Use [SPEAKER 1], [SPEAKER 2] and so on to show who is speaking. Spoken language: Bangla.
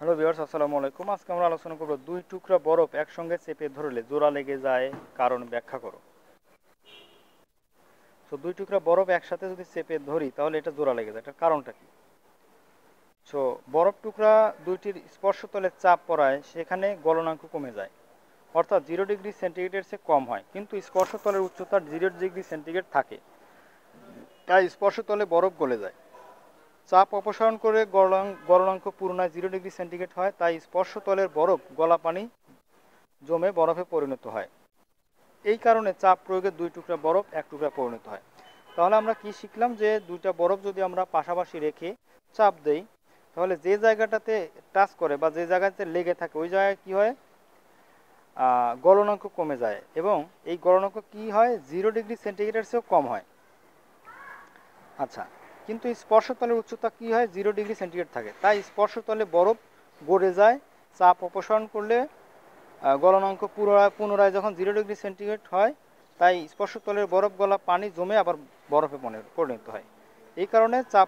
[SPEAKER 1] হ্যালো ভিউয়ার্স, আসসালামু আলাইকুম। আজকে আমরা আলোচনা করব দুই টুকরা বরফ একসঙ্গে চেপে ধরলে জোড়া লেগে যায়, কারণ ব্যাখ্যা করো। তো দুই টুকরা বরফ একসাথে যদি চেপে ধরি তাহলে এটা জোড়া লেগে যায়, এটার কারণটা কি? সো বরফ টুকরা দুইটির স্পর্শতলে চাপ পড়ায় সেখানে গলনাঙ্ক কমে যায়, অর্থাৎ 0 ডিগ্রি সেন্টিগ্রেডের চেয়ে কম হয়, কিন্তু স্পর্শতলের উচ্চতা 0 ডিগ্রি সেন্টিগ্রেড থাকে। তাই স্পর্শতলে বরফ গলে যায়। চাপ অপসারণ করে গলনাঙ্ক পুনরায় 0 ডিগ্রি সেন্টিগ্রেড হয়, তাই স্পর্শতলের বরফ গলা পানি জমে বরফে পরিণত হয়। এই কারণে চাপ প্রয়োগে দুই টুকরা বরফ এক টুকরা পরিণত হয়। তাহলে আমরা কি শিখলাম, যে দুইটা বরফ যদি আমরা পাশাপাশি রেখে চাপ দেই, তাহলে যে জায়গাটাতে টাচ করে বা যে জায়গাতে লেগে থাকে ওই জায়গায় কি হয়, গলনাঙ্ক কমে যায়, এবং এই গলনাঙ্ক কি হয়, 0 ডিগ্রি সেন্টিগ্রেডের চেয়েও কম হয়। আচ্ছা, কিন্তু স্পর্শতলের উচ্চতা কি হয়, 0 ডিগ্রি সেন্টিগ্রেড থাকে, তাই স্পর্শতলে বরফ গড়ে যায়। চাপ অপসারণ করলে গলনাঙ্ক পুনরায় পুনরায় যখন 0 ডিগ্রি সেন্টিগ্রেড হয়, তাই স্পর্শতলের বরফ গলা পানি জমে আবার বরফে পরিণত হয়। এই কারণে চাপ